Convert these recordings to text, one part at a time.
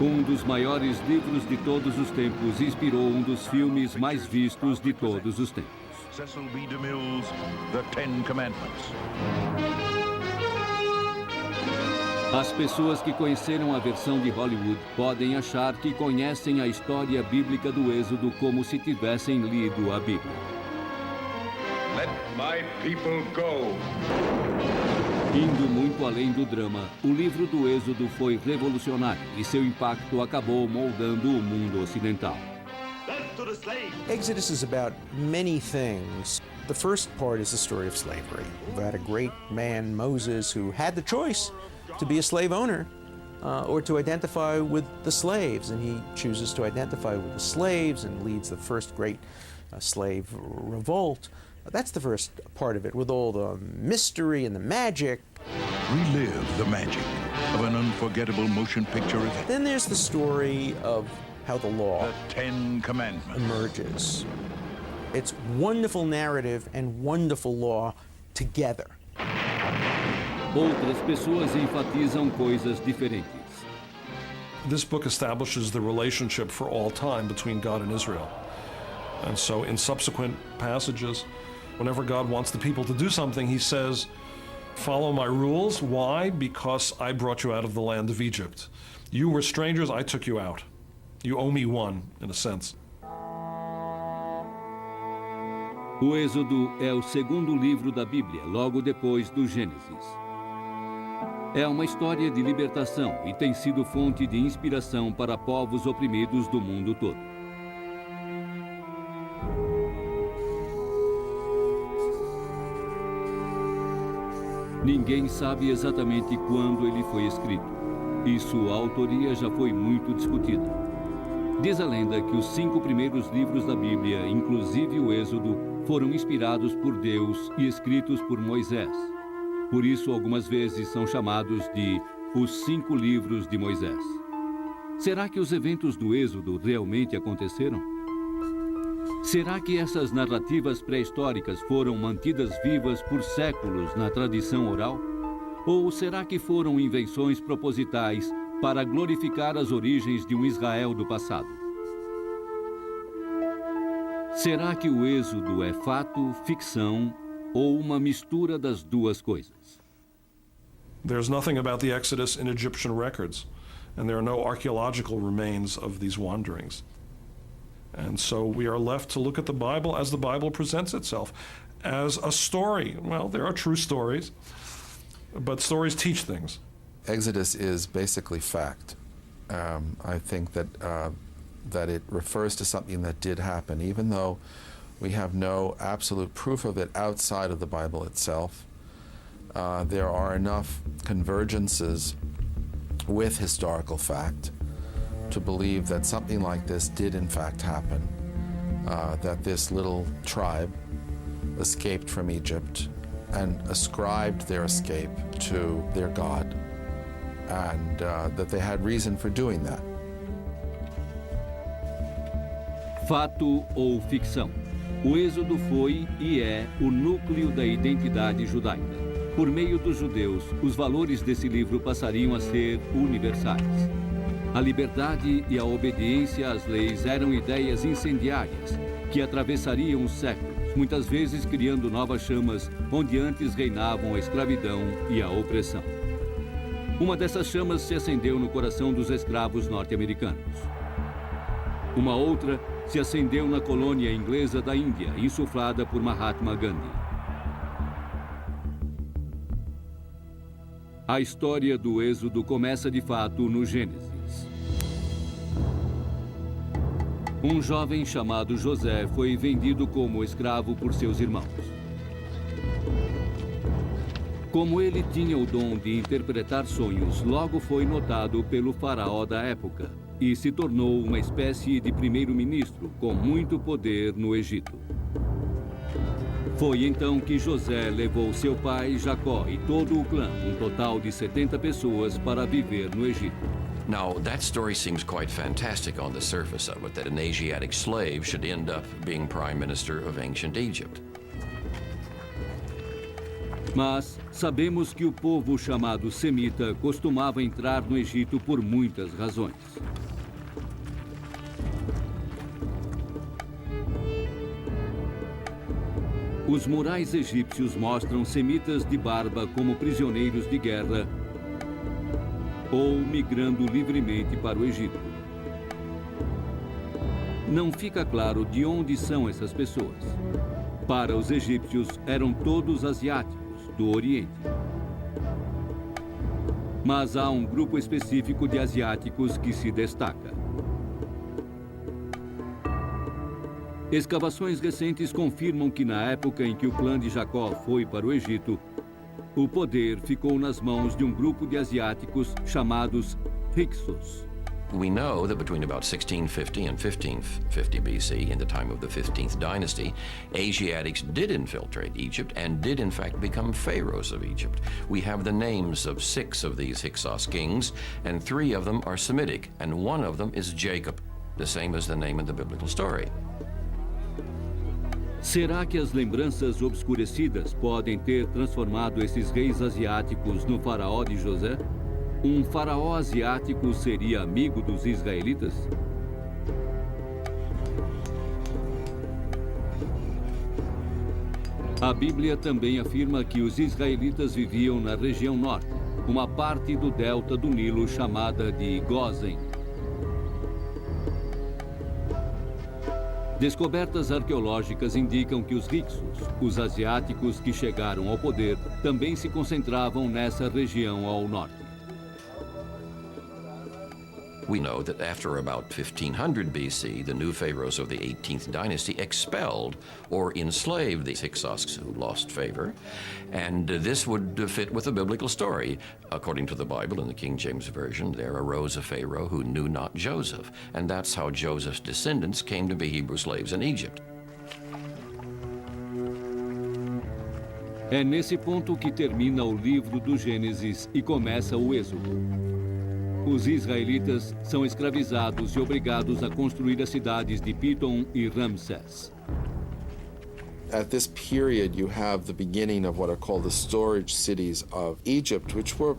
Um dos maiores livros de todos os tempos inspirou um dos filmes mais vistos de todos os tempos. Cecil B. DeMille's The Ten Commandments. As pessoas que conheceram a versão de Hollywood podem achar que conhecem a história bíblica do Êxodo como se tivessem lido a Bíblia. Let my people go. Indo muito além do drama, o livro do Êxodo foi revolucionário e seu impacto acabou moldando o mundo ocidental. Exodus is about many things. The first part is the story of slavery. We've had a great man, Moses, who had the choice to be a slave owner or to identify with the slaves. And he chooses to identify with the slaves and leads the first great slave revolt. That's the first part of it, with all the mystery and the magic. Relive the magic of an unforgettable motion picture event. Then there's the story of how the law The Ten Commandments emerges. It's wonderful narrative and wonderful law together. Outras pessoas enfatizam coisas diferentes. This book establishes the relationship for all time between God and Israel. And so in subsequent passages, whenever God wants the people to do something, he says, follow my rules. Why? Because I brought you out of the land of Egypt. You were strangers, I took you out. You owe me one, in a sense. O Êxodo é o segundo livro da Bíblia, logo depois do Gênesis. É uma história de libertação e tem sido fonte de inspiração para povos oprimidos do mundo todo. Ninguém sabe exatamente quando ele foi escrito, e sua autoria já foi muito discutida. Diz a lenda que os 5 primeiros livros da Bíblia, inclusive o Êxodo, foram inspirados por Deus e escritos por Moisés. Por isso, algumas vezes são chamados de os 5 livros de Moisés. Será que os eventos do Êxodo realmente aconteceram? Será que essas narrativas pré-históricas foram mantidas vivas por séculos na tradição oral? Ou será que foram invenções propositais para glorificar as origens de um Israel do passado? Será que o Êxodo é fato, ficção ou uma mistura das duas coisas? There's nothing about the Exodus in Egyptian records, and there are no archaeological remains of these wanderings. And so we are left to look at the Bible as the Bible presents itself, as a story. Well, there are true stories, but stories teach things. Exodus is basically fact. I think that that it refers to something that did happen, even though we have no absolute proof of it outside of the Bible itself. There are enough convergences with historical fact to believe that something like this did in fact happen, that this little tribe escaped from Egypt and ascribed their escape to their God, and that they had reason for doing that. Fato ou ficção? O Êxodo foi e é o núcleo da identidade judaica. Por meio dos judeus, os valores desse livro passariam a ser universais. A liberdade e a obediência às leis eram ideias incendiárias que atravessariam os séculos, muitas vezes criando novas chamas onde antes reinavam a escravidão e a opressão. Uma dessas chamas se acendeu no coração dos escravos norte-americanos. Uma outra se acendeu na colônia inglesa da Índia, insuflada por Mahatma Gandhi. A história do Êxodo começa de fato no Gênesis. Um jovem chamado José foi vendido como escravo por seus irmãos. Como ele tinha o dom de interpretar sonhos, logo foi notado pelo faraó da época e se tornou uma espécie de primeiro-ministro com muito poder no Egito. Foi então que José levou seu pai Jacó e todo o clã, um total de 70 pessoas, para viver no Egito. Now, that story seems quite fantastic on the surface of it, that an Asiatic slave should end up being prime minister of ancient Egypt. Mas sabemos que o povo chamado semita costumava entrar no Egito por muitas razões. Os murais egípcios mostram semitas de barba como prisioneiros de guerra ou migrando livremente para o Egito. Não fica claro de onde são essas pessoas. Para os egípcios, eram todos asiáticos, do Oriente. Mas há um grupo específico de asiáticos que se destaca. Escavações recentes confirmam que na época em que o clã de Jacó foi para o Egito, o poder ficou nas mãos de um grupo de asiáticos chamados Hyksos. We know that between about 1650 and 1550 BC, in the time of the 15th dynasty, Asiatics did infiltrate Egypt and did in fact become pharaohs of Egypt. We have the names of 6 of these Hyksos kings, and 3 of them are Semitic, and 1 of them is Jacob, the same as the name in the biblical story. Será que as lembranças obscurecidas podem ter transformado esses reis asiáticos no faraó de José? Um faraó asiático seria amigo dos israelitas? A Bíblia também afirma que os israelitas viviam na região norte, uma parte do delta do Nilo chamada de Gósen. Descobertas arqueológicas indicam que os Hyksos, os asiáticos que chegaram ao poder, também se concentravam nessa região ao norte. We know that after about 1500 BC, the new pharaohs of the 18th dynasty expelled or enslaved the Hyksos who lost favor, and this would fit with the biblical story. According to the Bible, in the King James Version, there arose a pharaoh who knew not Joseph, and that's how Joseph's descendants came to be Hebrew slaves in Egypt. É nesse ponto que termina o livro do Gênesis e começa o Êxodo. Os israelitas são escravizados e obrigados a construir as cidades de Pitom e Ramsés. At this period, you have the beginning of what are called the storage cities of Egypt, which were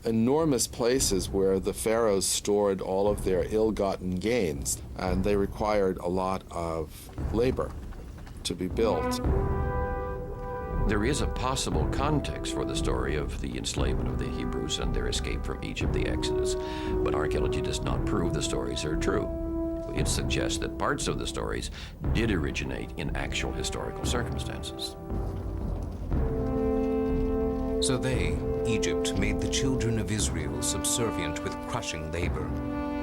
enormous places where the pharaohs stored all of their ill-gotten gains, and they required a lot of labor to be built. There is a possible context for the story of the enslavement of the Hebrews and their escape from Egypt, the Exodus, but archaeology does not prove the stories are true. It suggests that parts of the stories did originate in actual historical circumstances. So they, Egypt, made the children of Israel subservient with crushing labor.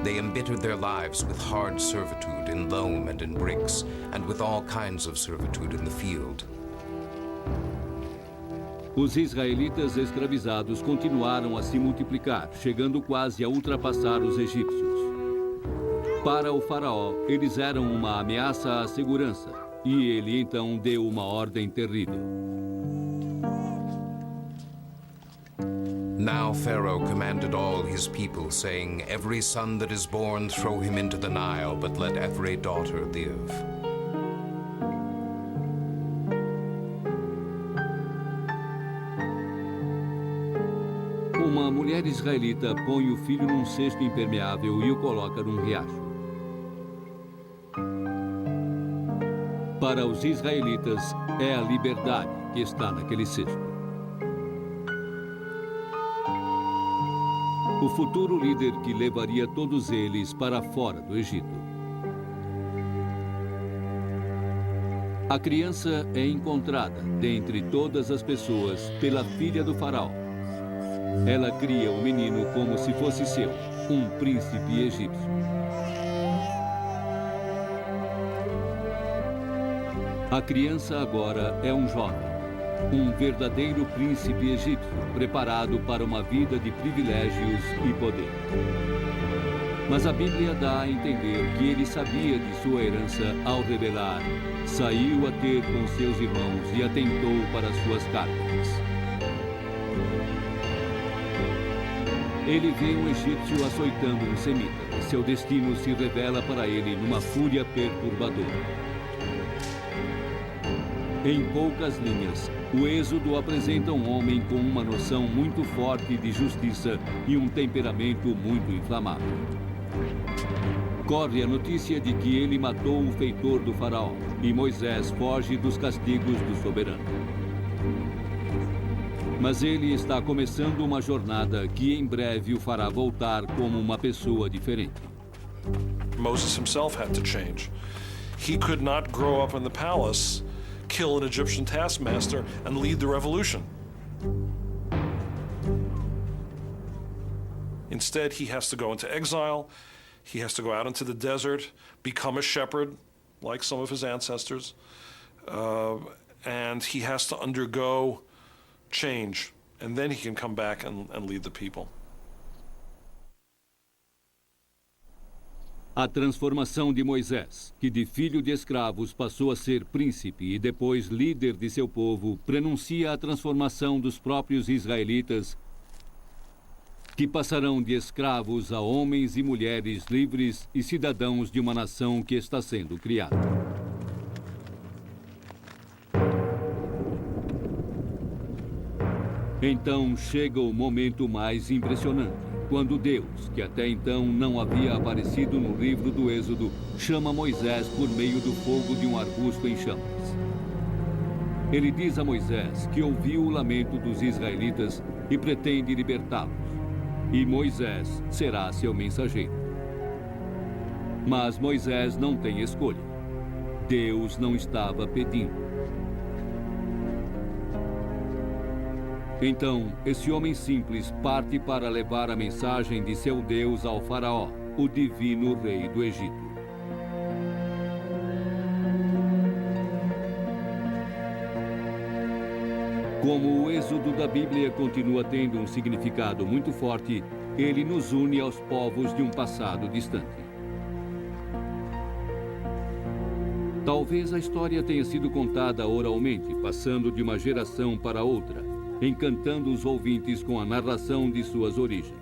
They embittered their lives with hard servitude in loam and in bricks, and with all kinds of servitude in the field. Os israelitas escravizados continuaram a se multiplicar, chegando quase a ultrapassar os egípcios. Para o faraó, eles eram uma ameaça à segurança, e ele então deu uma ordem terrível. Now Pharaoh commanded all his people, saying, "Every son that is born, throw him into the Nile, but let every daughter live." Uma mulher israelita põe o filho num cesto impermeável e o coloca num riacho. Para os israelitas, é a liberdade que está naquele cesto. O futuro líder que levaria todos eles para fora do Egito. A criança é encontrada dentre todas as pessoas pela filha do faraó. Ela cria o menino como se fosse seu, um príncipe egípcio. A criança agora é um jovem, um verdadeiro príncipe egípcio, preparado para uma vida de privilégios e poder. Mas a Bíblia dá a entender que ele sabia de sua herança ao revelar: saiu a ter com seus irmãos e atentou para suas cartas. Ele vê um egípcio açoitando um semita, e seu destino se revela para ele numa fúria perturbadora. Em poucas linhas, o Êxodo apresenta um homem com uma noção muito forte de justiça e um temperamento muito inflamável. Corre a notícia de que ele matou o feitor do faraó e Moisés foge dos castigos do soberano. Mas ele está começando uma jornada que em breve o fará voltar como uma pessoa diferente. Moses himself had to change. He could not grow up in the palace, kill an Egyptian taskmaster, and lead the revolution. Instead, he has to go into exile. He has to go out into the desert, become a shepherd, like some of his ancestors, and he has to undergo change, and then he can come back and lead the people. A transformação de Moisés, que de filho de escravos passou a ser príncipe e depois líder de seu povo, prenuncia a transformação dos próprios israelitas, que passarão de escravos a homens e mulheres livres e cidadãos de uma nação que está sendo criada. Então chega o momento mais impressionante, quando Deus, que até então não havia aparecido no livro do Êxodo, chama Moisés por meio do fogo de um arbusto em chamas. Ele diz a Moisés que ouviu o lamento dos israelitas e pretende libertá-los, e Moisés será seu mensageiro. Mas Moisés não tem escolha. Deus não estava pedindo. Então, esse homem simples parte para levar a mensagem de seu Deus ao faraó, o divino rei do Egito. Como o Êxodo da Bíblia continua tendo um significado muito forte, ele nos une aos povos de um passado distante. Talvez a história tenha sido contada oralmente, passando de uma geração para outra, encantando os ouvintes com a narração de suas origens.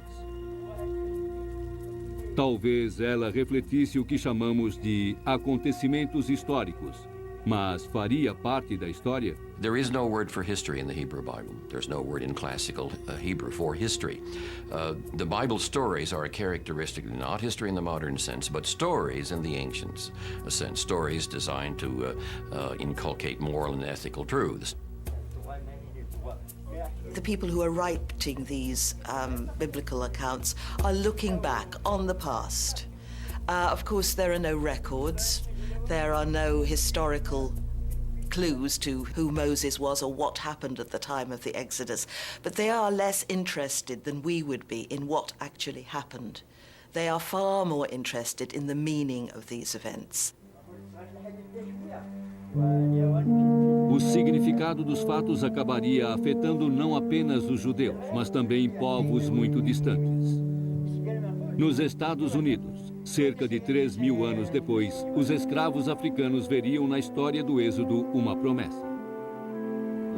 Talvez ela refletisse o que chamamos de acontecimentos históricos, mas faria parte da história? There is no word for history in the Hebrew Bible. There's no word in classical Hebrew for history. The Bible stories are a characteristic, not history in the modern sense, but stories in the ancient sense. Stories designed to inculcate moral and ethical truths. The people who are writing these biblical accounts are looking back on the past. Of course, there are no records. There are no historical clues to who Moses was or what happened at the time of the Exodus. But they are less interested than we would be in what actually happened. They are far more interested in the meaning of these events. O significado dos fatos acabaria afetando não apenas os judeus, mas também povos muito distantes. Nos Estados Unidos, cerca de 3.000 anos depois, os escravos africanos veriam na história do Êxodo uma promessa.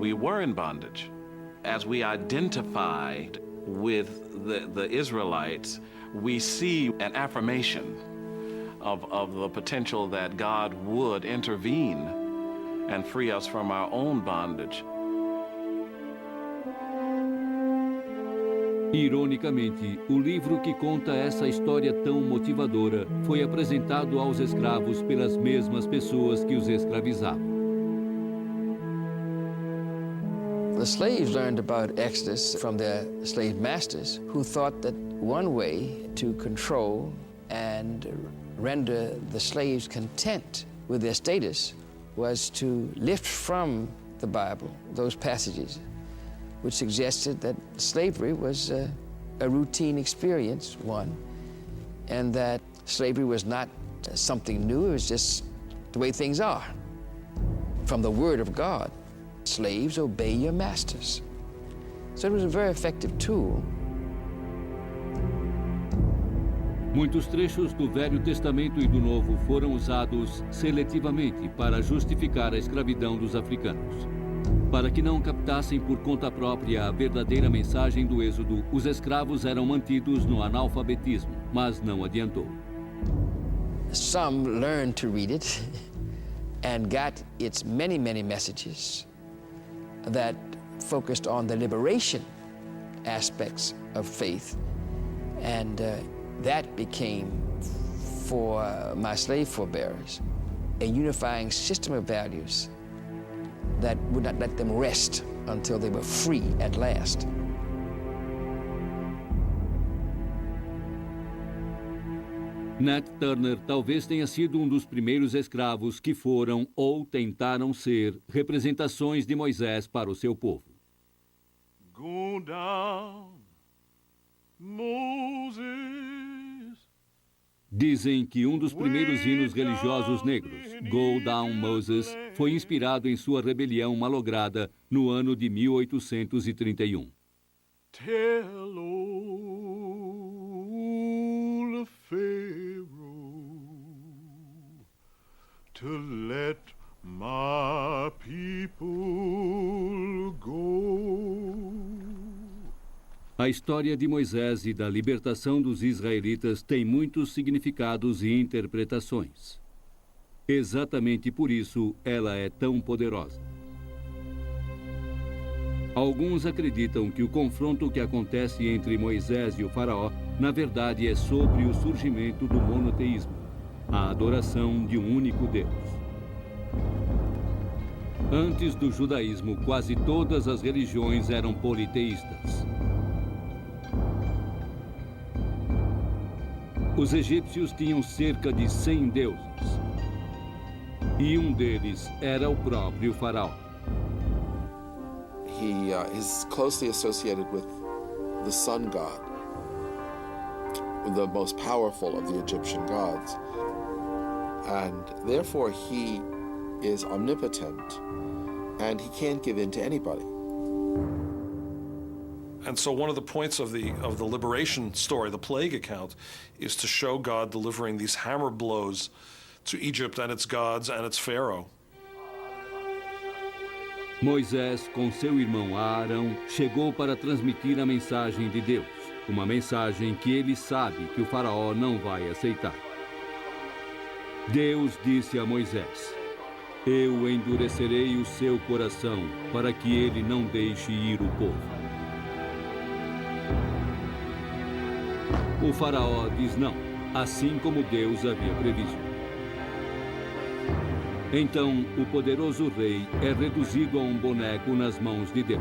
We were in bondage. As we identified with the Israelites, we see an affirmation of the potential that God would intervene and free us from our own bondage. Ironicamente, o livro que conta essa história tão motivadora foi apresentado aos escravos pelas mesmas pessoas que os escravizavam. The slaves learned about Exodus from their slave masters, who thought that one way to control and render the slaves content with their status was to lift from the Bible those passages which suggested that slavery was a routine experience, one, and that slavery was not something new, it was just the way things are. From the Word of God, slaves obey your masters. So it was a very effective tool. Muitos trechos do Velho Testamento e do Novo foram usados seletivamente para justificar a escravidão dos africanos. Para que não captassem por conta própria a verdadeira mensagem do Êxodo, os escravos eram mantidos no analfabetismo, mas não adiantou. Some learned to read it, and got its many, many messages that focused on the liberation aspects of faith. And that became, for my slave forebearers, a unifying system of values that would not let them rest until they were free at last. Nat Turner talvez tenha sido um dos primeiros escravos que foram ou tentaram ser representações de Moisés para o seu povo. Go down, Moses. Dizem que um dos primeiros hinos religiosos negros, Go Down Moses, foi inspirado em sua rebelião malograda no ano de 1831. Tell old Pharaoh to let my people go. A história de Moisés e da libertação dos israelitas tem muitos significados e interpretações. Exatamente por isso ela é tão poderosa. Alguns acreditam que o confronto que acontece entre Moisés e o faraó, na verdade, é sobre o surgimento do monoteísmo, a adoração de um único Deus. Antes do judaísmo, quase todas as religiões eram politeístas. Os egípcios tinham cerca de 100 deuses. E um deles era o próprio faraó. He is closely associated with the sun god, the most powerful of the Egyptian gods. And therefore he is omnipotent and he can't give in to anybody. And so one of the points of the liberation story, the plague account, is to show God delivering these hammer blows to Egypt and its gods and its Pharaoh. Moisés, com seu irmão Arão, chegou para transmitir a mensagem de Deus, uma mensagem que ele sabe que o faraó não vai aceitar. Deus disse a Moisés: Eu endurecerei o seu coração para que ele não deixe ir o povo. O faraó diz não, assim como Deus havia previsto. Então, o poderoso rei é reduzido a um boneco nas mãos de Deus.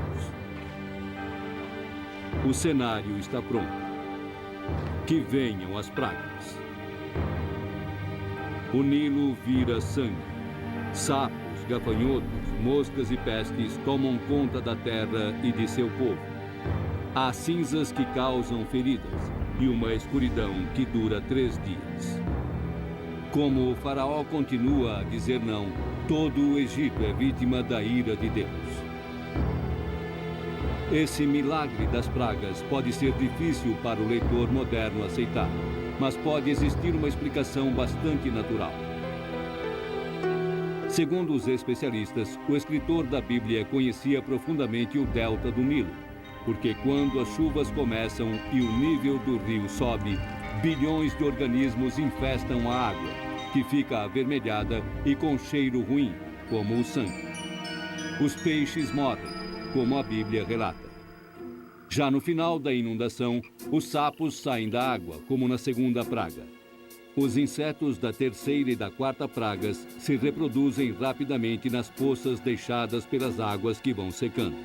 O cenário está pronto. Que venham as pragas. O Nilo vira sangue. Sapos, gafanhotos, moscas e pestes tomam conta da terra e de seu povo. Há cinzas que causam feridas e uma escuridão que dura 3 dias. Como o faraó continua a dizer não, todo o Egito é vítima da ira de Deus. Esse milagre das pragas pode ser difícil para o leitor moderno aceitar, mas pode existir uma explicação bastante natural. Segundo os especialistas, o escritor da Bíblia conhecia profundamente o delta do Nilo, porque quando as chuvas começam e o nível do rio sobe, bilhões de organismos infestam a água, que fica avermelhada e com cheiro ruim, como o sangue. Os peixes morrem, como a Bíblia relata. Já no final da inundação, os sapos saem da água, como na segunda praga. Os insetos da terceira e da quarta pragas se reproduzem rapidamente nas poças deixadas pelas águas que vão secando.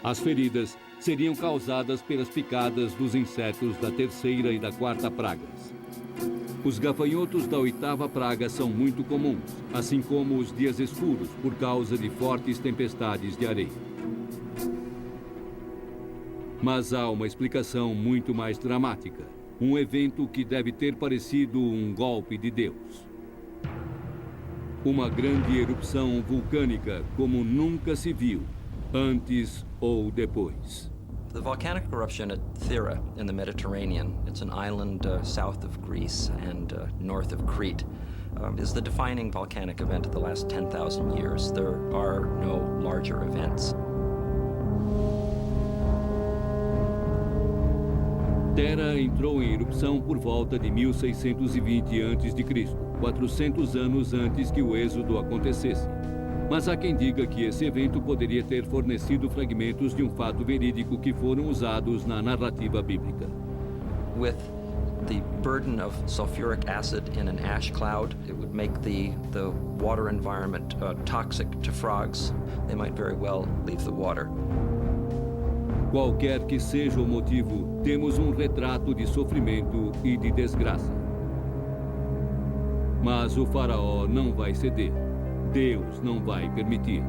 As feridas seriam causadas pelas picadas dos insetos da terceira e da quarta pragas. Os gafanhotos da oitava praga são muito comuns, assim como os dias escuros por causa de fortes tempestades de areia. Mas há uma explicação muito mais dramática, um evento que deve ter parecido um golpe de Deus. Uma grande erupção vulcânica como nunca se viu, antes ou depois. The volcanic eruption at Thera in the Mediterranean, it's an island south of Greece and north of Crete, is the defining volcanic event of the last 10,000 years. There are no larger events. Thera entrou em erupção por volta de 1620 a.C. 400 anos antes que o Êxodo acontecesse. Mas há quem diga que esse evento poderia ter fornecido fragmentos de um fato verídico que foram usados na narrativa bíblica. With the burden of sulfuric acid in an ash cloud, it would make the water environment toxic to frogs. They might very well leave the water. Qualquer que seja o motivo, temos um retrato de sofrimento e de desgraça. Mas o faraó não vai ceder. Deus não vai permitir.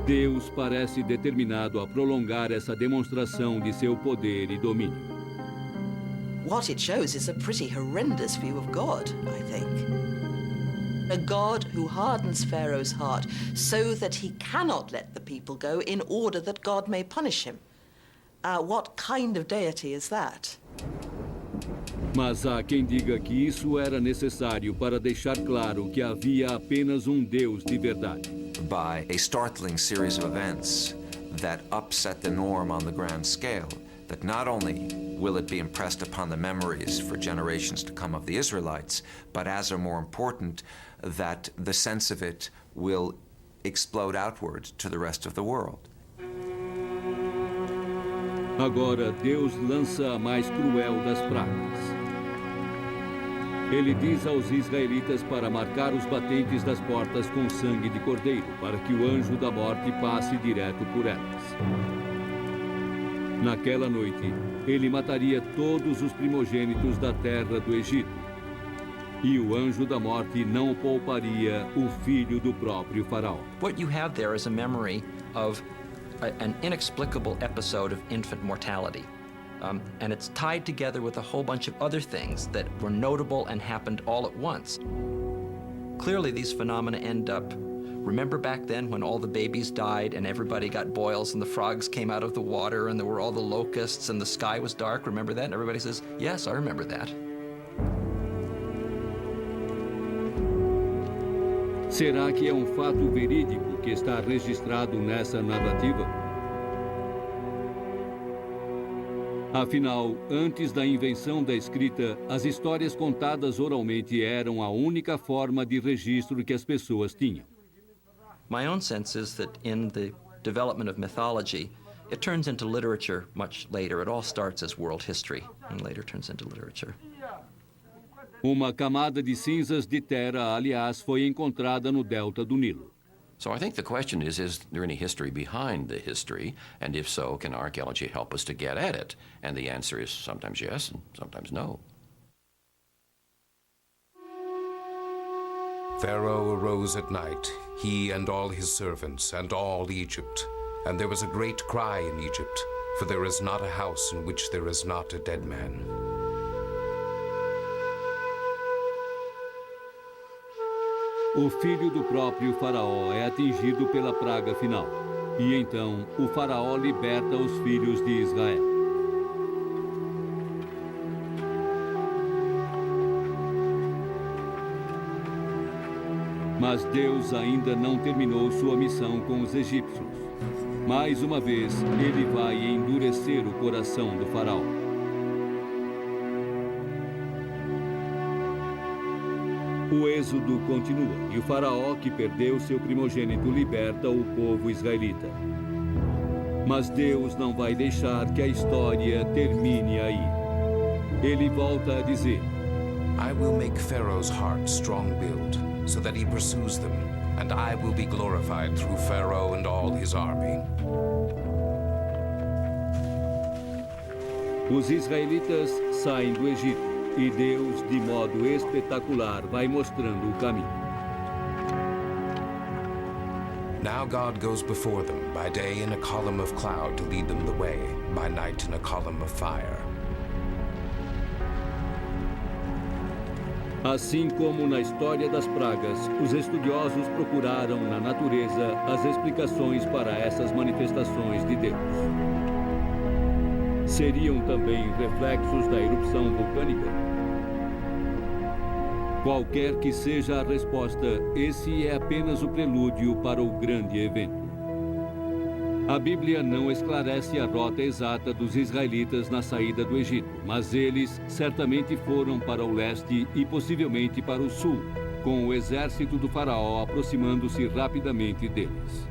Deus parece determinado a prolongar essa demonstração de seu poder e domínio. What it shows is a pretty horrendous view of God, I think. A God who hardens Pharaoh's heart so that he cannot let the people go in order that God may punish him. What kind of deity is that? Mas há quem diga que isso era necessário para deixar claro que havia apenas um Deus de verdade. By a startling series of events that upset the norm on the grand scale, that not only will it be impressed upon the memories for generations to come of the Israelites, but as are more important, that the sense of it will explode outward to the rest of the world. Agora Deus lança a mais cruel das pragas. Ele diz aos israelitas para marcar os batentes das portas com sangue de cordeiro, para que o anjo da morte passe direto por elas. Naquela noite, ele mataria todos os primogênitos da terra do Egito. E o anjo da morte não pouparia o filho do próprio faraó. What you have there is a memory of an inexplicable episode of infant mortality. And it's tied together with a whole bunch of other things that were notable and happened all at once. Clearly, these phenomena end up, remember back then when all the babies died and everybody got boils and the frogs came out of the water and there were all the locusts and the sky was dark? Remember that? And everybody says, yes, I remember that. Será que é um fato verídico que está registrado nessa narrativa? Afinal, antes da invenção da escrita, as histórias contadas oralmente eram a única forma de registro que as pessoas tinham. My own sense is that in the development of mythology, it turns into literature much later. It all starts as world history and later turns into literature. Uma camada de cinzas de terra, aliás, foi encontrada no delta do Nilo. So I think the question is there any history behind the history? And if so, can archaeology help us to get at it? And the answer is sometimes yes and sometimes no. Pharaoh arose at night, he and all his servants, and all Egypt. And there was a great cry in Egypt, for there is not a house in which there is not a dead man. O filho do próprio faraó é atingido pela praga final. E então o faraó liberta os filhos de Israel. Mas Deus ainda não terminou sua missão com os egípcios. Mais uma vez, ele vai endurecer o coração do faraó. O êxodo continua e o faraó, que perdeu seu primogênito, liberta o povo israelita. Mas Deus não vai deixar que a história termine aí. Ele volta a dizer: I will make Pharaoh's heart strong-willed, so that he pursues them, and I will be glorified through Pharaoh and all his army. Os israelitas saem do Egito. E Deus, de modo espetacular, vai mostrando o caminho. Now God goes before them, by day in a column of cloud to lead them the way, by night in a column of fire. Assim como na história das pragas, os estudiosos procuraram na natureza as explicações para essas manifestações de Deus. Seriam também reflexos da erupção vulcânica? Qualquer que seja a resposta, esse é apenas o prelúdio para o grande evento. A Bíblia não esclarece a rota exata dos israelitas na saída do Egito, mas eles certamente foram para o leste e possivelmente para o sul, com o exército do faraó aproximando-se rapidamente deles.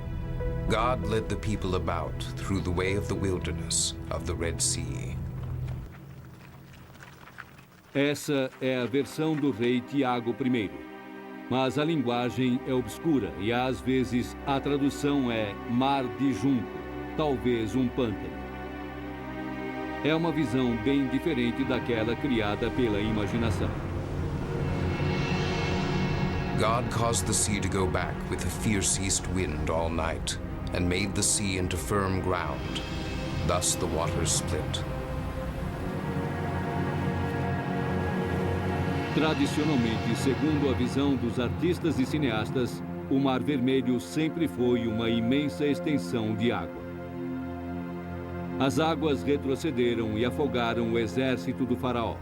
God led the people about through the way of the wilderness of the Red Sea. Essa é a versão do rei Tiago I. Mas a linguagem é obscura e às vezes a tradução é mar de junco, talvez um pântano. É uma visão bem diferente daquela criada pela imaginação. God caused the sea to go back with a fierce east wind all night, and made the sea into firm ground. Thus the waters split. Tradicionalmente, segundo a visão dos artistas e cineastas, o Mar Vermelho sempre foi uma imensa extensão de água. As águas retrocederam e afogaram o exército do faraó.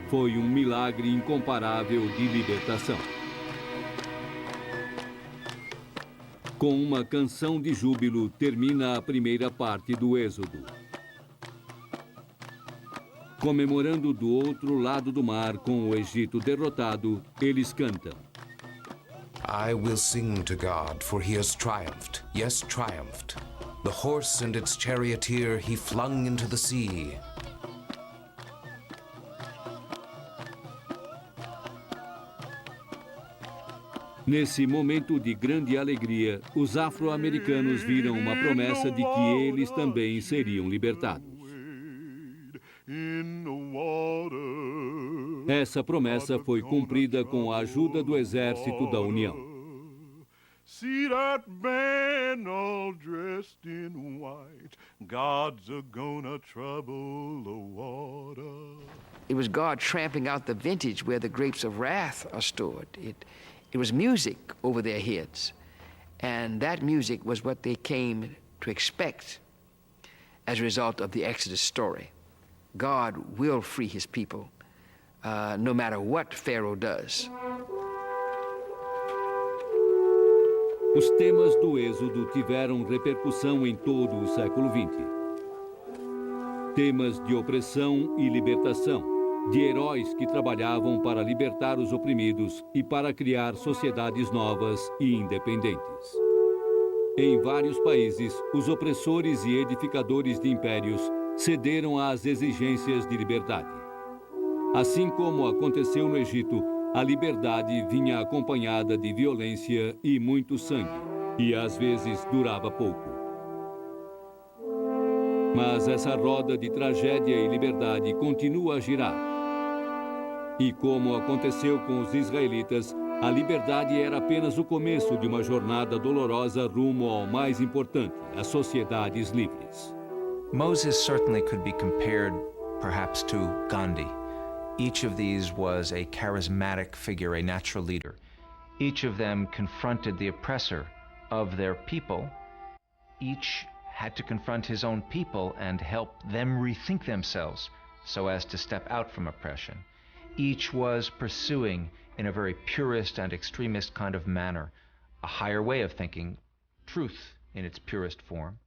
Foi um milagre incomparável de libertação. Com uma canção de júbilo, termina a primeira parte do Êxodo. Comemorando do outro lado do mar com o Egito derrotado, eles cantam: I will sing to God, for he has triumphed, yes, triumphed. The horse and its charioteer he flung into the sea. Nesse momento de grande alegria, os afro-americanos viram uma promessa de que eles também seriam libertados. Essa promessa foi cumprida com a ajuda do Exército da União. See that man all dressed in white. God's a-gonna trouble the water. It was God tramping out the vintage where the grapes of wrath are stored. It was music over their heads. And that music was what they came to expect as a result of the Exodus story. God will free his people, no matter what Pharaoh does. Os temas do Êxodo tiveram repercussão em todo o século XX. Temas de opressão e libertação, de heróis que trabalhavam para libertar os oprimidos e para criar sociedades novas e independentes. Em vários países, os opressores e edificadores de impérios cederam às exigências de liberdade. Assim como aconteceu no Egito, a liberdade vinha acompanhada de violência e muito sangue, e às vezes durava pouco. Mas essa roda de tragédia e liberdade continua a girar. E como aconteceu com os israelitas, a liberdade era apenas o começo de uma jornada dolorosa rumo ao mais importante, as sociedades livres. Moses certainly could be compared, perhaps, to Gandhi. Each of these was a charismatic figure, a natural leader. Each of them confronted the oppressor of their people. Each had to confront his own people and help them rethink themselves so as to step out from oppression. Each was pursuing, in a very purist and extremist kind of manner, a higher way of thinking, truth in its purest form.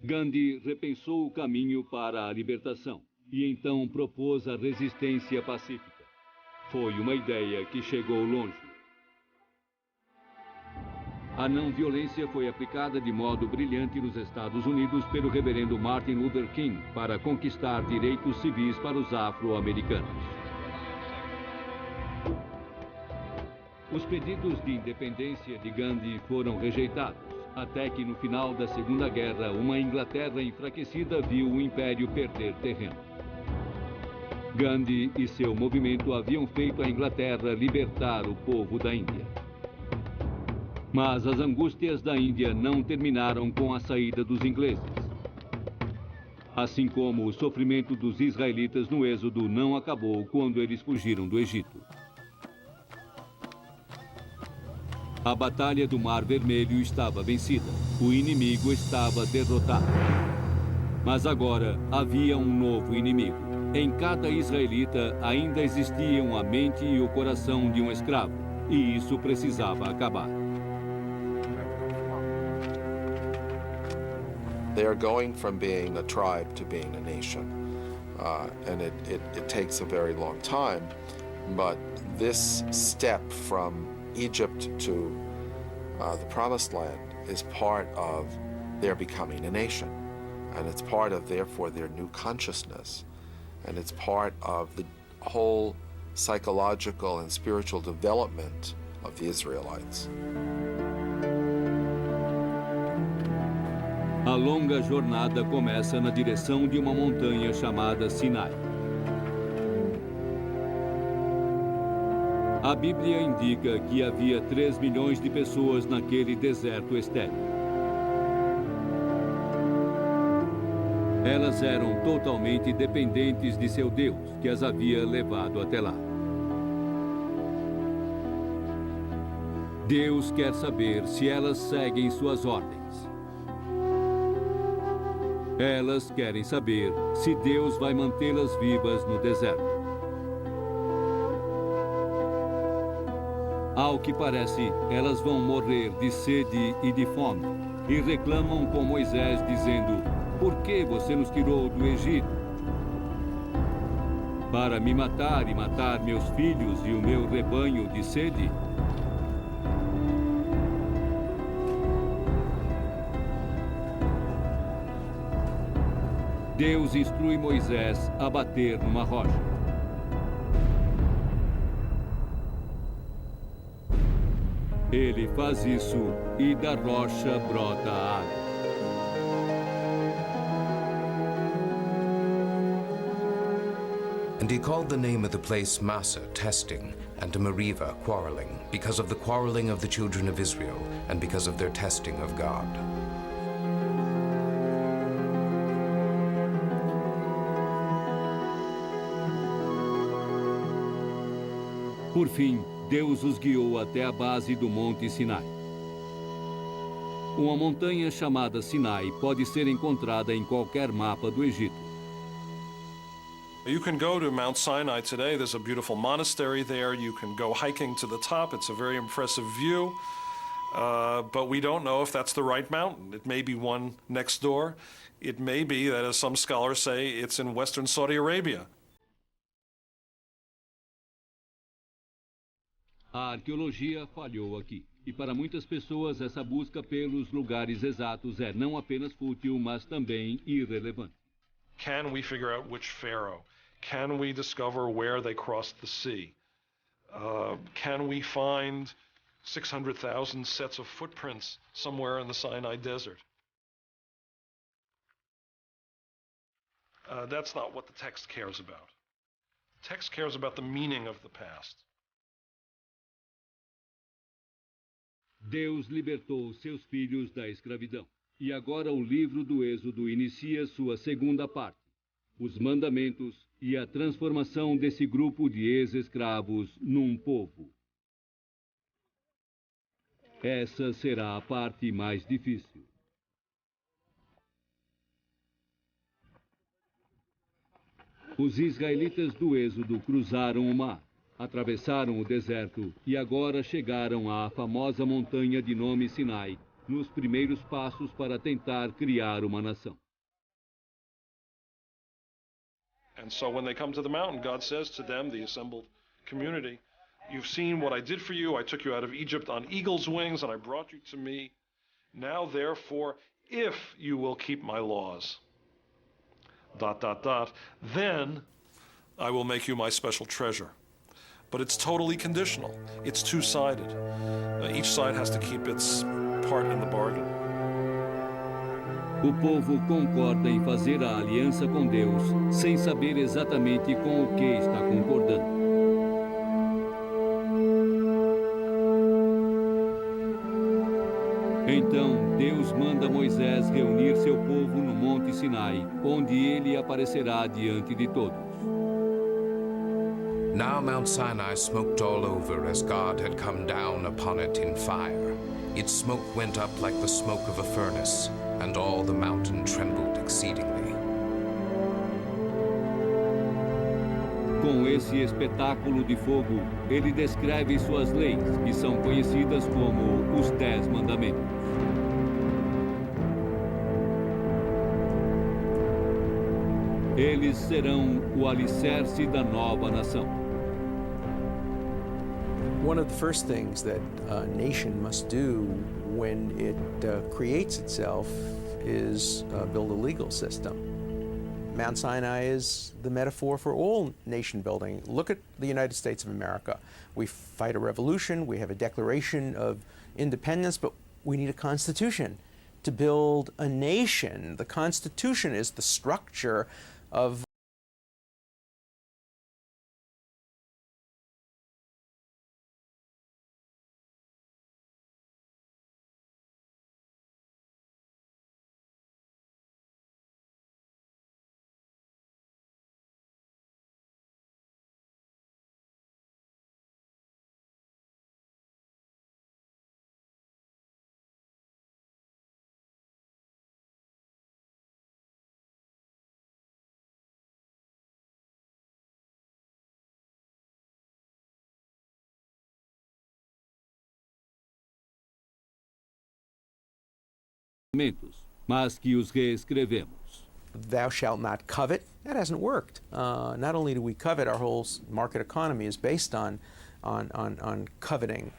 Gandhi repensou o caminho para a libertação e então propôs a resistência pacífica. Foi uma ideia que chegou longe. A não-violência foi aplicada de modo brilhante nos Estados Unidos pelo reverendo Martin Luther King para conquistar direitos civis para os afro-americanos. Os pedidos de independência de Gandhi foram rejeitados, até que no final da Segunda Guerra, uma Inglaterra enfraquecida viu o Império perder terreno. Gandhi e seu movimento haviam feito a Inglaterra libertar o povo da Índia. Mas as angústias da Índia não terminaram com a saída dos ingleses. Assim como o sofrimento dos israelitas no Êxodo não acabou quando eles fugiram do Egito. A Batalha do Mar Vermelho estava vencida. O inimigo estava derrotado. Mas agora havia um novo inimigo. Em cada israelita ainda existiam a mente e o coração de um escravo, e isso precisava acabar. They are going from being a tribe to being a nation. And it takes a very long time, but this step from Egypt to the Promised Land is part of their becoming a nation, and it's part of, therefore, their new consciousness, and it's part of the whole psychological and spiritual development of the Israelites. A longa jornada começa na direção de uma montanha chamada Sinai. A Bíblia indica que havia 3 milhões de pessoas naquele deserto estéril. Elas eram totalmente dependentes de seu Deus, que as havia levado até lá. Deus quer saber se elas seguem suas ordens. Elas querem saber se Deus vai mantê-las vivas no deserto. Ao que parece, elas vão morrer de sede e de fome, e reclamam com Moisés, dizendo: "Por que você nos tirou do Egito? Para me matar e matar meus filhos e o meu rebanho de sede?" Deus instrui Moisés a bater numa rocha. Ele faz isso e da rocha brota a água. And he called the name of the place Massa, testing, and to Meribah, quarreling, because of the quarreling of the children of Israel, and because of their testing of God. Por fim, Deus os guiou até a base do Monte Sinai. Uma montanha chamada Sinai pode ser encontrada em qualquer mapa do Egito. You can go to Mount Sinai today. There's a beautiful monastery there. You can go hiking to the top. It's a very impressive view. But we don't know if that's the right mountain. It may be one next door. It may be that, as some scholars say, it's in western Saudi Arabia. A arqueologia falhou aqui. E para muitas pessoas, essa busca pelos lugares exatos é não apenas fútil, mas também irrelevante. Can we figure out which pharaoh? Can we discover where they crossed the sea? Can we find 600,000 sets of footprints somewhere in the Sinai desert? That's not what the text cares about. The text cares about the meaning of the past. Deus libertou seus filhos da escravidão. E agora o livro do Êxodo inicia sua segunda parte, os mandamentos e a transformação desse grupo de ex-escravos num povo. Essa será a parte mais difícil. Os israelitas do Êxodo cruzaram o mar, atravessaram o deserto e agora chegaram à famosa montanha de nome Sinai, nos primeiros passos para tentar criar uma nação. And so when they come to the mountain, God says to them, the assembled community, "You've seen what I did for you. I took you out of Egypt on eagle's wings, and I brought you to me. Now, therefore, if you will keep my laws, ... then I will make you my special treasure." But it's totally conditional. It's two-sided. Each side has to keep its part in the bargain. O povo concorda em fazer a aliança com Deus, sem saber exatamente com o que está concordando. Então, Deus manda Moisés reunir seu povo no Monte Sinai, onde ele aparecerá diante de todos. Now Mount Sinai smoked all over as God had come down upon it in fire. Its smoke went up like the smoke of a furnace, and all the mountain trembled exceedingly. Com esse espetáculo de fogo, ele descreve suas leis, que são conhecidas como os 10 Mandamentos. Eles serão o alicerce da nova nação. One of the first things that a nation must do when it creates itself is build a legal system. Mount Sinai is the metaphor for all nation building. Look at the United States of America. We fight a revolution, we have a declaration of independence, but we need a constitution to build a nation. The Constitution is the structure of mas que os reescrevemos. thou shalt not covet. That hasn't worked. Not only do we covet, our whole market economy is based on coveting.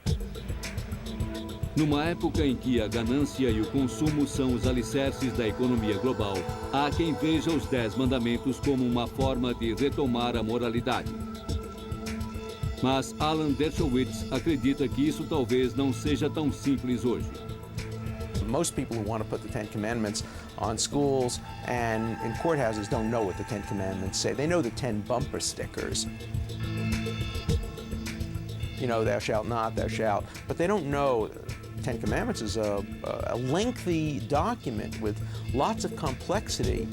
Numa época em que a ganância e o consumo são os alicerces da economia global, há quem veja os 10 mandamentos como uma forma de retomar a moralidade. Mas Alan Dershowitz acredita que isso talvez não seja tão simples hoje. Most people who want to put the Ten Commandments on schools and in courthouses don't know what the Ten Commandments say. They know the 10 bumper stickers. You know, thou shalt not, thou shalt. But they don't know Ten Commandments is a lengthy document with lots of complexity.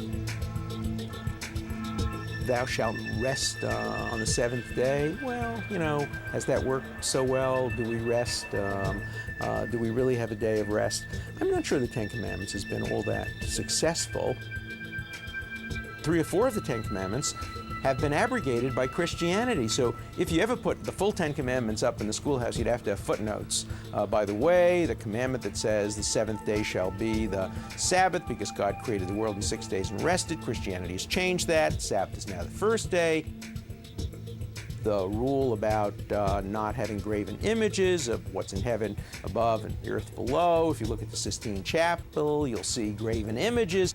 Thou shalt rest on the 7th day. Well, you know, has that worked so well? Do we rest? Do we really have a day of rest? I'm not sure the Ten Commandments has been all that successful. 3 or 4 of the Ten Commandments have been abrogated by Christianity. So if you ever put the full 10 Commandments up in the schoolhouse, you'd have to have footnotes. By the way, the commandment that says the 7th day shall be the Sabbath because God created the world in 6 days and rested. Christianity has changed that. Sabbath is now the first day. The rule about not having graven images of what's in heaven above and the earth below. If you look at the Sistine Chapel, you'll see graven images.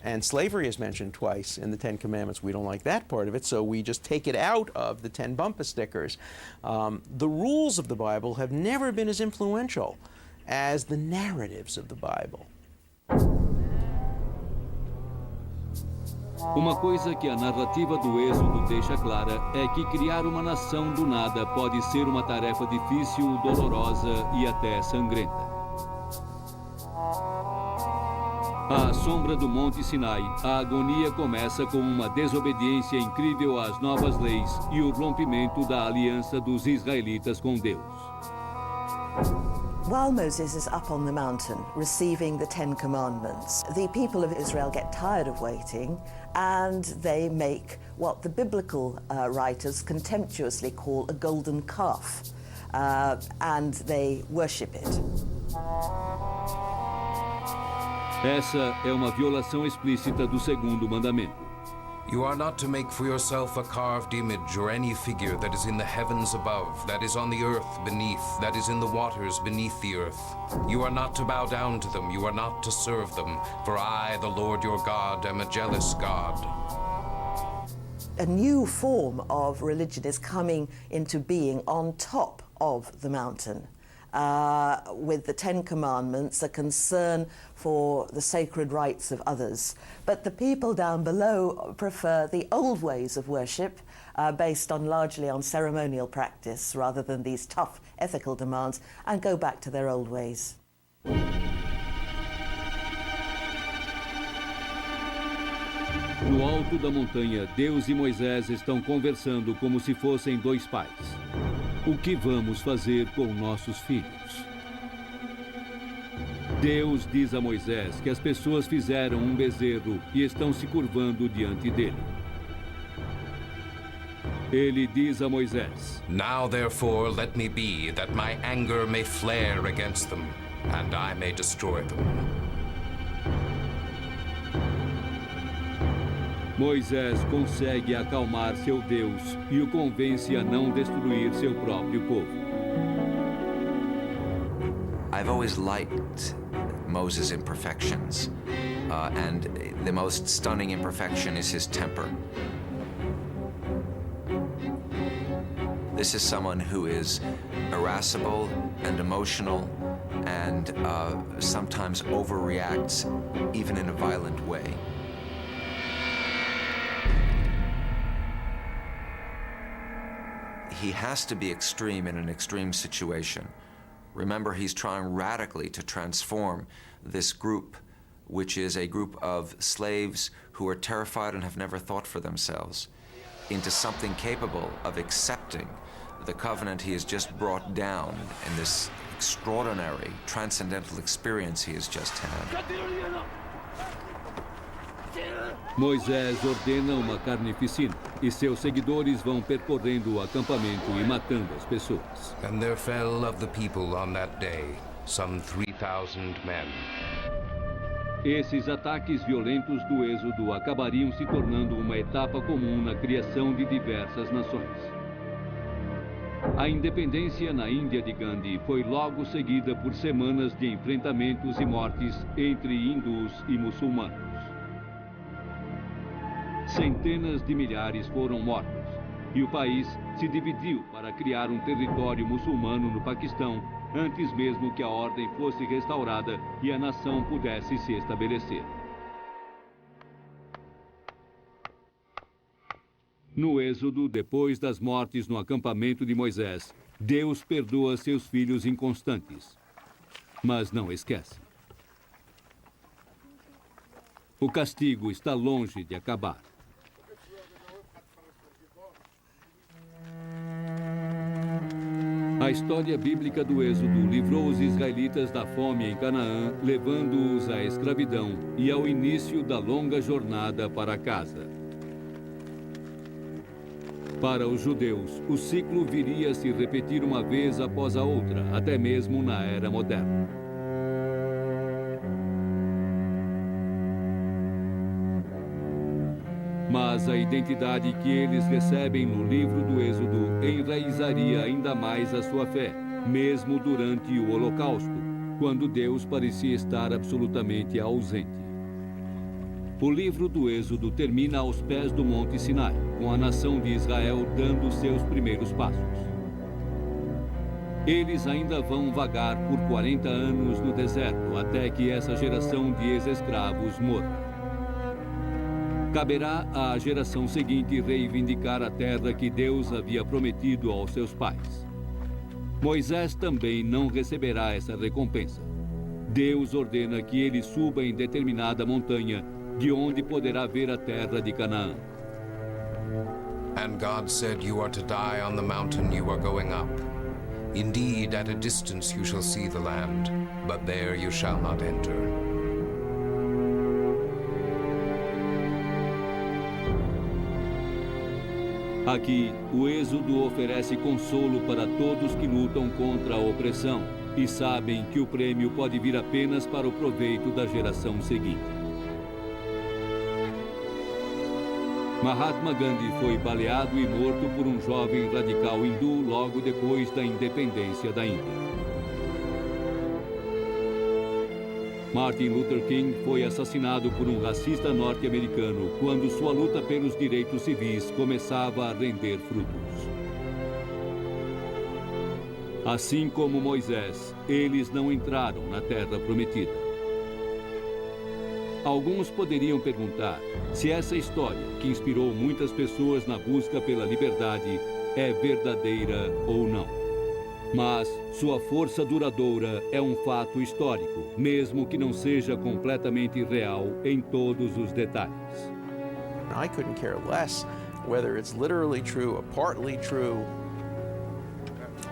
And slavery is mentioned twice in the Ten Commandments. We don't like that part of it, so we just take it out of the 10 bumper stickers. The rules of the Bible have never been as influential as the narratives of the Bible. Uma coisa que a narrativa do Êxodo deixa clara é que criar uma nação do nada pode ser uma tarefa difícil, dolorosa e até sangrenta. À sombra do Monte Sinai, a agonia começa com uma desobediência incrível às novas leis e o rompimento da aliança dos israelitas com Deus. While Moses is up on the mountain receiving the 10 commandments, the people of Israel get tired of waiting and they make what the biblical writers contemptuously call a golden calf, and they worship it. Essa é uma violação explícita do segundo mandamento. You are not to make for yourself a carved image or any figure that is in the heavens above, that is on the earth beneath, that is in the waters beneath the earth. You are not to bow down to them, you are not to serve them, for I, the Lord your God, am a jealous God. A new form of religion is coming into being on top of the mountain. With the 10 Commandments, a concern for the sacred rights of others. But the people down below prefer the old ways of worship, based largely on ceremonial practice rather than these tough ethical demands, and go back to their old ways. No alto da montanha, Deus e Moisés estão conversando como se fossem 2 pais. O que vamos fazer com nossos filhos? Deus diz a Moisés que as pessoas fizeram um bezerro e estão se curvando diante dele. Ele diz a Moisés: Now therefore let me be, that my anger may flare against them, and I may destroy them. Moisés consegue acalmar seu Deus e o convence a não destruir seu próprio povo. I've always liked Moses' imperfections, and the most stunning imperfection is his temper. This is someone who is irascible and emotional and sometimes overreacts, even in a violent way. He has to be extreme in an extreme situation. Remember, he's trying radically to transform this group, which is a group of slaves who are terrified and have never thought for themselves, into something capable of accepting the covenant he has just brought down in this extraordinary, transcendental experience he has just had. Moisés ordena uma carnificina e seus seguidores vão percorrendo o acampamento e matando as pessoas. And there fell of the people on that day some 3,000 men. Esses ataques violentos do Êxodo acabariam se tornando uma etapa comum na criação de diversas nações. A independência na Índia de Gandhi foi logo seguida por semanas de enfrentamentos e mortes entre hindus e muçulmanos. Centenas de milhares foram mortos e o país se dividiu para criar um território muçulmano no Paquistão antes mesmo que a ordem fosse restaurada e a nação pudesse se estabelecer. No Êxodo, depois das mortes no acampamento de Moisés, Deus perdoa seus filhos inconstantes, mas não esquece. O castigo está longe de acabar. A história bíblica do Êxodo livrou os israelitas da fome em Canaã, levando-os à escravidão e ao início da longa jornada para casa. Para os judeus, o ciclo viria a se repetir uma vez após a outra, até mesmo na era moderna. Mas a identidade que eles recebem no livro do Êxodo enraizaria ainda mais a sua fé, mesmo durante o Holocausto, quando Deus parecia estar absolutamente ausente. O livro do Êxodo termina aos pés do Monte Sinai, com a nação de Israel dando seus primeiros passos. Eles ainda vão vagar por 40 anos no deserto, até que essa geração de ex-escravos morra. Caberá à geração seguinte reivindicar a terra que Deus havia prometido aos seus pais. Moisés também não receberá essa recompensa. Deus ordena que ele suba em determinada montanha, de onde poderá ver a terra de Canaã. And God said, "You are to die on the mountain you are going up. Indeed, at a distance you shall see the land, but there you shall not enter." Aqui, o Êxodo oferece consolo para todos que lutam contra a opressão e sabem que o prêmio pode vir apenas para o proveito da geração seguinte. Mahatma Gandhi foi baleado e morto por um jovem radical hindu logo depois da independência da Índia. Martin Luther King foi assassinado por um racista norte-americano quando sua luta pelos direitos civis começava a render frutos. Assim como Moisés, eles não entraram na terra prometida. Alguns poderiam perguntar se essa história, que inspirou muitas pessoas na busca pela liberdade, é verdadeira ou não. Mas sua força duradoura é um fato histórico, mesmo que não seja completamente real em todos os detalhes. I couldn't care less whether it's literally true or partly true.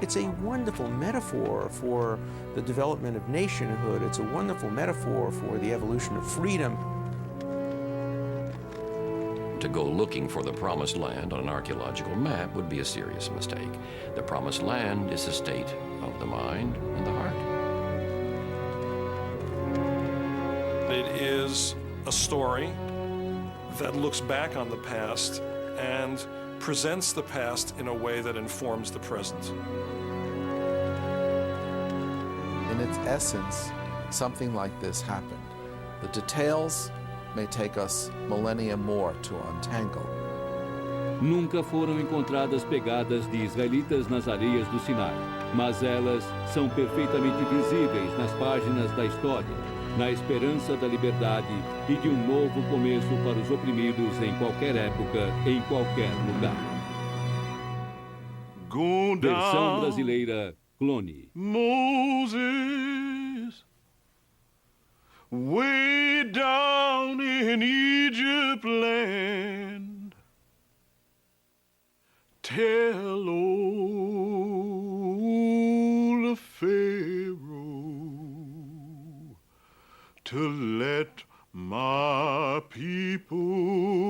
It's a wonderful metaphor for the development of nationhood. It's a wonderful metaphor for the evolution of freedom. To go looking for the Promised Land on an archaeological map would be a serious mistake. The Promised Land is a state of the mind and the heart. It is a story that looks back on the past and presents the past in a way that informs the present. In its essence, something like this happened. The details may take us millennia more to untangle. Nunca foram encontradas pegadas de israelitas nas areias do Sinai, mas elas são perfeitamente visíveis nas páginas da história, na esperança da liberdade e de um novo começo para os oprimidos em qualquer época, em qualquer lugar. Versão brasileira, Clone. Moses, way down in Egypt land, tell old Pharaoh to let my people